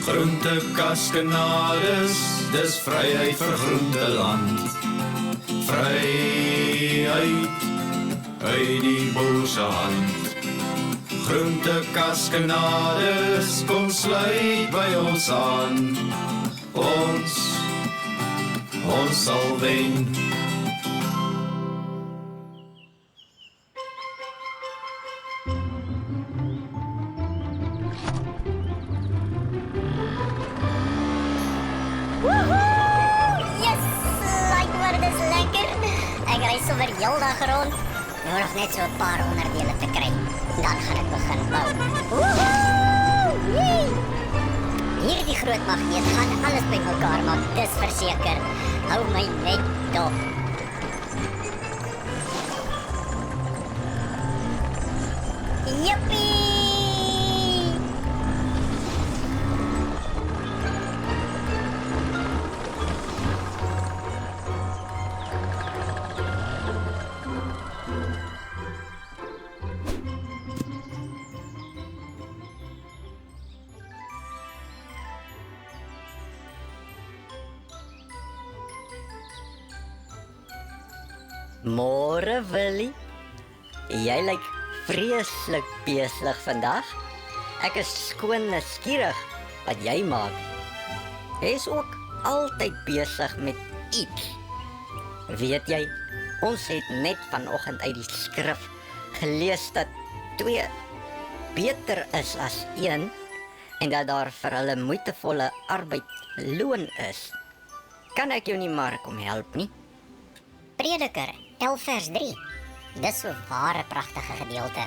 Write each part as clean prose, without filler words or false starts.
Groentekaskenades, dis vryheid vir groenteland. Vryheid uit die bose hand. Groentekaskenades, kom sluit by ons aan. Ons sal wen. Heel dag rond, nodig net so 'n paar onderdele te kry. Dan gaan ek begin bou. Woehoe! Hierdie groot magneet gaan alles bymekaar maak, dis verseker. Hou my net dop. Jippie! Môre Willie, jy lyk vreeslik besig vandag. Ek is skoon nuuskierig wat jy maak. Jy is ook altyd besig met iets. Weet jy, ons het net vanoggend uit die skrif gelees dat 2 beter is as 1 en dat daar vir hulle moeitevolle arbeid loon is. Kan ek jou nie maar kom help nie? Prediker 11 vers 3. Dis so 'n ware pragtige gedeelte.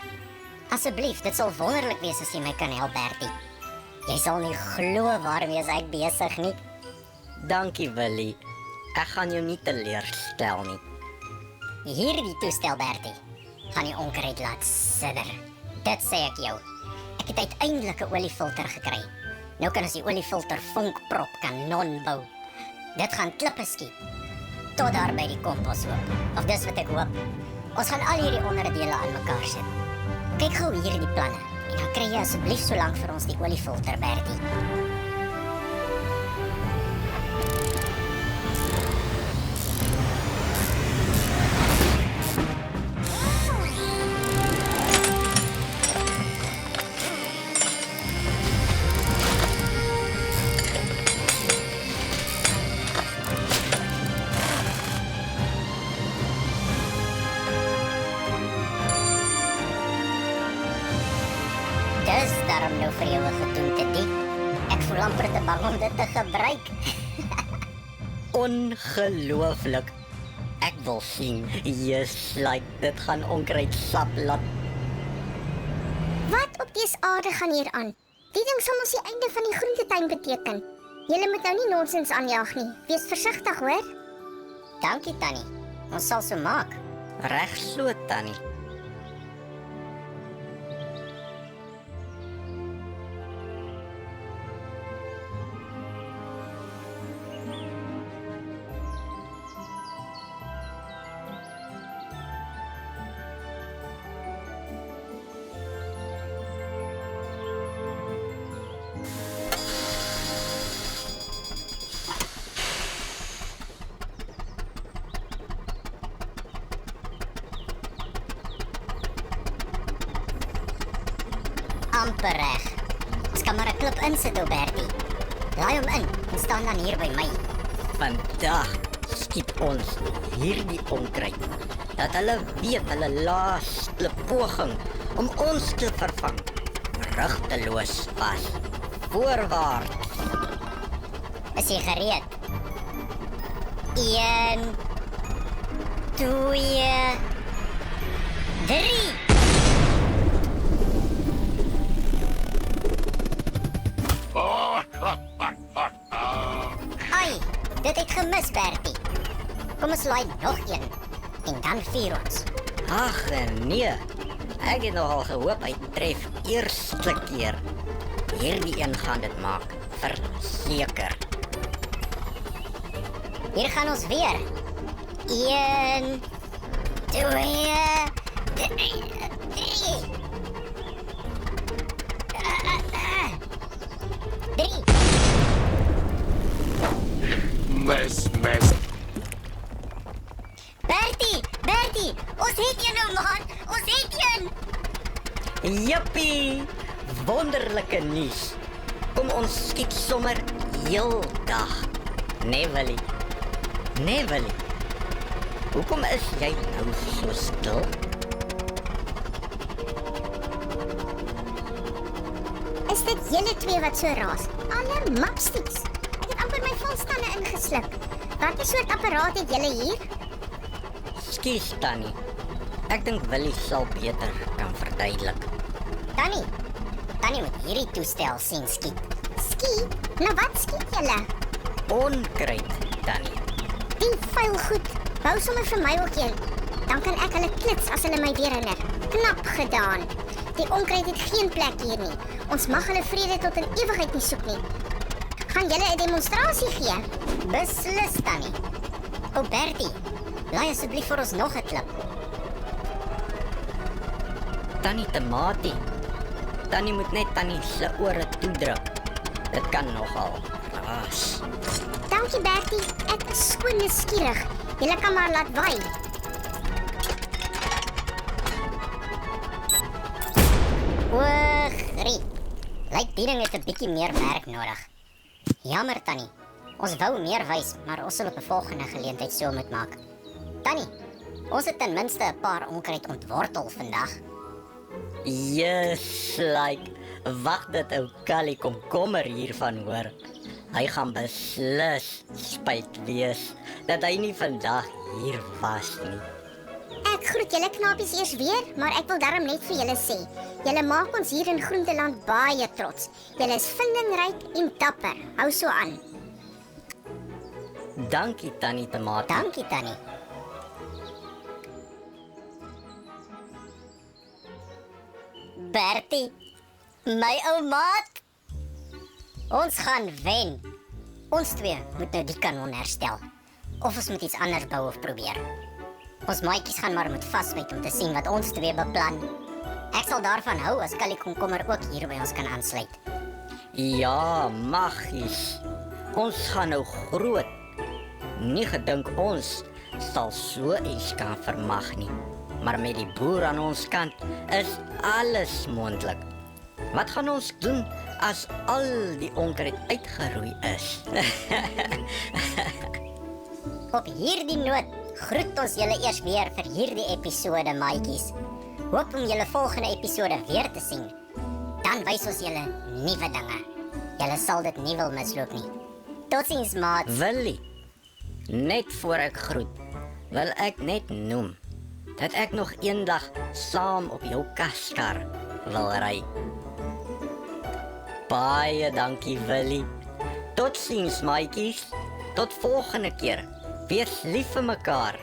Asseblief, dit sal wonderlik wees as jy my kan help, Bertie. Jy sal nie glo waarmee ek besig nie. Dankie Willie. Ek gaan jou nie teleurstel nie. Hierdie toestel, Bertie, gaan die onkruid laat sidder. Dit sê ek jou. Ek het uiteindelik 'n oliefilter gekry. Nou kan ons die oliefilter vonkprop kanon bou. Dit gaan klippe skiet tot daar by die kompos hoop. Of dis wat ek hoop. Ons gaan al hierdie onderdele aan mekaar sit. Kyk gou hierdie planne en dan kry jy asseblief so lank vir ons die oliefilter, Bertie. Dis daarom nou vir jou gedoen te dik. Ek voel amper te bang om dit te gebruik. Ongelooflik. Ek wil sien. Like dit gaan onkruid sap laat. Wat op dese aarde gaan hier aan? Die ding sal ons die einde van die groentetuin beteken. Julle moet nou nie nonsens aanjaag nie. Wees versigtig, hoor. Dankie, Tannie. Ons sal so maak. Reg so, Tannie. Amper reg. Ons kan maar 'n klip insit, Bertie. Laai hom in en staan dan hier by my. Vandag skiet ons hierdie onkruid. Dat hulle weet hulle laaste poging om ons te vervang. Rugteloos was. Voorwaarts. Is jy gereed? 1, 2, 3. Ai, dit het gemis, Bertie. Kom ons laai nog een en dan vier ons. Ag nee. Ek het nogal gehoop hy tref eerste keer. Hierdie een gaan dit maak, verseker. Hier gaan ons weer. 1, 2, 3. Mes. Bertie, ons het jou nou man, ons het jou. Jippie, wonderlike nuus. Kom ons skiet sommer heel dag. Nee, Willie. Hoekom is jy nou so stil? Is dit julle twee wat so raas? Alle mapsties. Ek het amper my volstande ingesluk. Wat 'n soort apparaat het julle hier? Skus Tannie. Ek dink Willie sal beter kan verduidelik. Tannie moet hierdie toestel sien skiet. Skiet? Nou wat skiet julle? Onkruid, Tannie. Die vuil goed. Bou sommer vir my ook een. Dan kan ek hulle klits as hulle my weer herinner. Knap gedaan. Die onkruid het geen plek hier nie. Ons mag hulle vrede tot in ewigheid nie soek nie. Gaan julle 'n demonstrasie gee? Beslis Tannie. O Bertie, laai asseblief vir ons nog 'n klip. Tannie Tamatie. Tannie moet net Tannie se ore toedruk. Dit kan nogal raas. Dankie Bertie, ek is skoon nuuskierig. Julle kan maar laat waai. Griet. Lyk die ding het 'n bietjie meer werk nodig. Jammer Tannie. Ons wou meer wys, maar ons sal op 'n volgende geleentheid so moet maak. Tannie, ons het ten minste 'n paar onkruid ontwortel vandag. Yes, wag dat ou Callie komkommer hiervan hoor. Hy gaan beslis spyt wees dat hy nie vandag hier was nie. Ek groet julle knapies eers weer, maar ek wil darm net vir julle sê, julle maak ons hier in Groenteland baie trots. Julle is vindingryk en dapper. Hou so aan. Dankie Tannie Tamatie. Dankie Tannie. Bertie, my ou maat. Ons gaan wen. Ons twee moet nou die kanon herstel. Of ons moet iets anders bou of probeer. Ons maatjies gaan maar moet vasbyt om te sien wat ons twee beplan. Ek sal daarvan hou as Callie Komkommer ook hier by ons kan aansluit. Ja, magies. Ons gaan nou groot. Nie gedink ons sal so iets kan vermag nie. Maar met die boer aan ons kant is alles moontlik. Wat gaan ons doen as al die onkruid uitgeroei is? Op hierdie noot groet ons julle eers weer vir hierdie episode, maatjies. Hoop om julle volgende episode weer te sien. Dan wys ons julle nuwe dinge. Julle sal dit nie wil misloop nie. Totsiens, maat. Willie, net voor ek groet, wil ek net noem dat ek nog eendag saam op jou kaskar wil ry. Baie dankie, Willie. Totsiens, maatjies. Tot volgende keer. Wees lief vir mekaar.